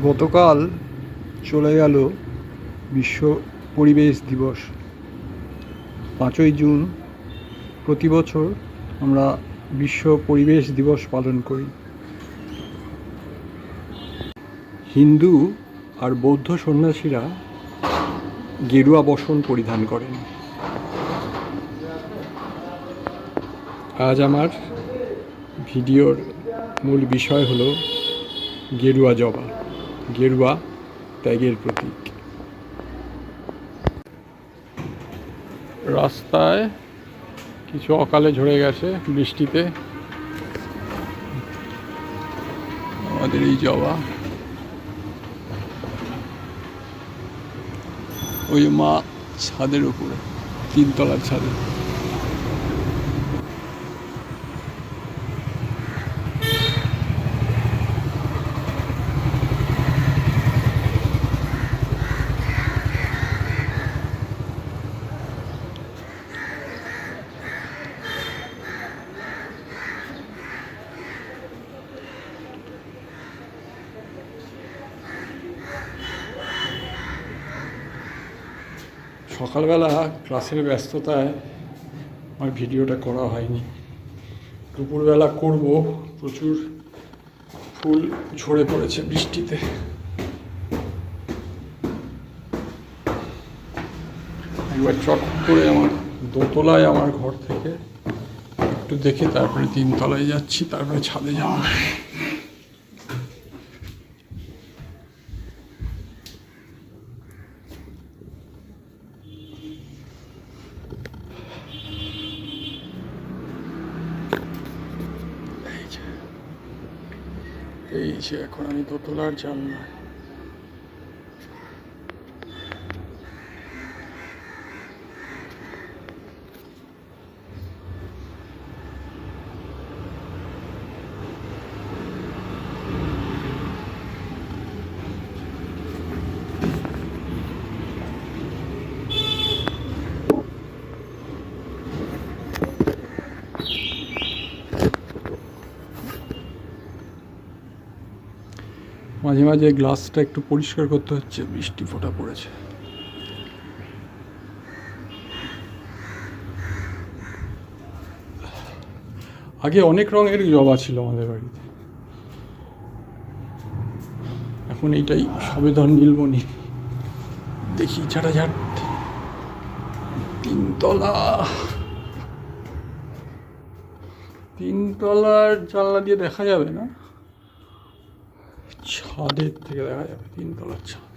গতকাল চলে গেল বিশ্ব পরিবেশ দিবস। 5ই জুন প্রতি বছর আমরা বিশ্ব পরিবেশ দিবস পালন করি। হিন্দু আর বৌদ্ধ সন্ন্যাসীরা গেরুয়া বসন পরিধান করেন। আজ আমার ভিডিওর মূল বিষয় হলো গেরুয়া জবা, গেরুয়া ত্যাগের প্রতীক। রাস্তায় কিছু অকালে ঝরে গেছে বৃষ্টিতে। আমাদের এই জবা, ওই মা ছাদের উপরে, 3 তলার ছাদে। সকালবেলা ক্লাসের ব্যস্ততায় আমার ভিডিওটা করা হয়নি। দুপুরবেলা করব, প্রচুর ফুল ঝরে পড়েছে বৃষ্টিতে। একবার চট করে আমার দোতলায়, আমার ঘর থেকে একটু দেখে তারপরে 3 তলায় যাচ্ছি, তারপরে ছাদে যাব। এই যে এখন আমি দোতলার জানলায়। মাঝে মাঝে গ্লাসটা একটু পরিষ্কার করতে হচ্ছে, বৃষ্টি ফোঁটা পড়েছে। আগে অনেক রঙের জবা ছিল আমাদের বাড়িতে, এখন এইটাই সবেধন নীলমণি। দেখি ঝাড়াঝাট 3 তলা, 3 তলার জানলা দিয়ে দেখা যাবে না, ছাদের থেকে দেখা যাবে 3 তলার ছাদ।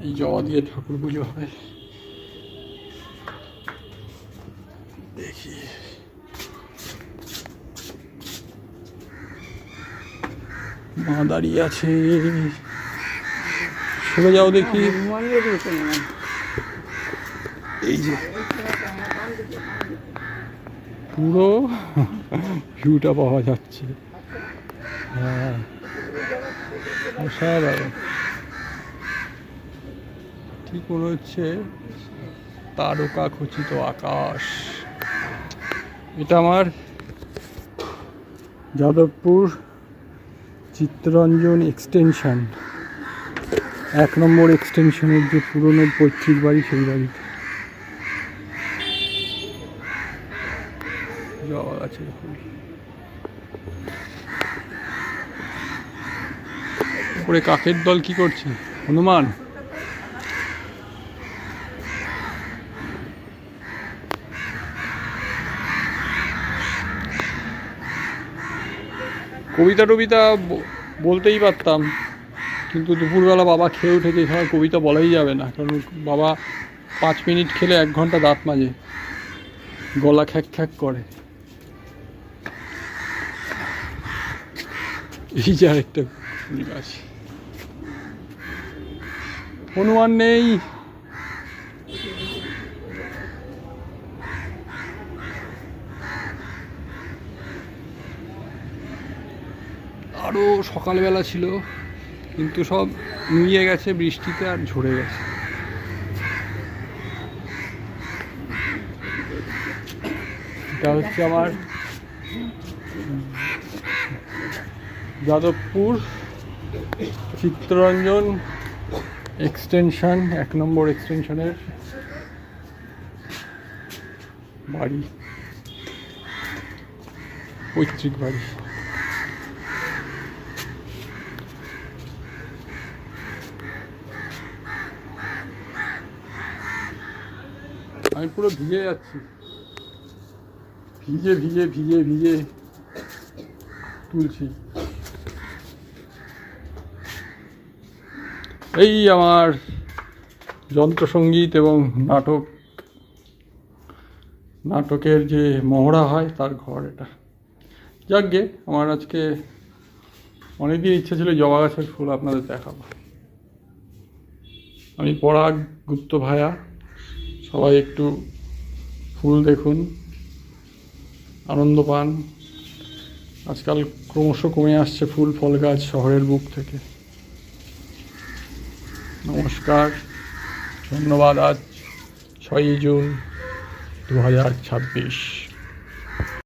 এই জবা দিয়ে ঠাকুর পুজো হয়। দেখি মা দাঁড়িয়ে আছে, সরে যাও দেখি। এই যে পুরো ভিউটা পাওয়া যাচ্ছে। হ্যাঁ, অসাধারণ। ঠিক মনে হচ্ছে তারকা খচিত আকাশ। এটা আমার যাদবপুর চিত্তরঞ্জন এক্সটেনশন, 1 নম্বর এক্সটেনশনের যে পুরনো পৈতৃক বাড়ি, সেই বাড়িতে জবা গাছের ফুল। উপরে কাকের দল কি করছে? হনুমান। কবিতা টবিতা বলতেই পারতাম, কিন্তু দুপুরবেলা বাবা খেয়ে উঠেছে, এছাড়া কবিতা বলাই যাবে না, কারণ বাবা 5 মিনিট খেলে 1 ঘন্টা দাঁত মাজে, গলা খ্যাক খ্যাক করে। এই যে আরেকটা ফুল গাছ। হনুমান নেই। আরও সকালবেলা ছিল, কিন্তু সব নুয়ে গেছে বৃষ্টিতে আর ঝরে গেছে। এটা হচ্ছে আমার যাদবপুর চিত্তরঞ্জন এক্সটেনশন, 1 নম্বর এক্সটেনশনের বাড়ি, পৈতৃক বাড়ি। আমি পুরো ভিজে যাচ্ছি, ভিজে ভিজে ভিজে ভিজে তুলছি। এই আমার যন্ত্রসঙ্গীত এবং নাটকের যে মহড়া হয় তার ঘর এটা। যাকগে, আমার আজকে অনেকদিন ইচ্ছা ছিল জবা গাছের ফুল আপনাদের দেখাবো। আমি পরাগ গুপ্ত ভায়া, সবাই একটু ফুল দেখুন, আনন্দ পান। আজকাল ক্রমশ কমে আসছে ফুল ফল গাছ শহরের বুক থেকে। নমস্কার, ধন্যবাদ। আজ 6ই জুন 2026।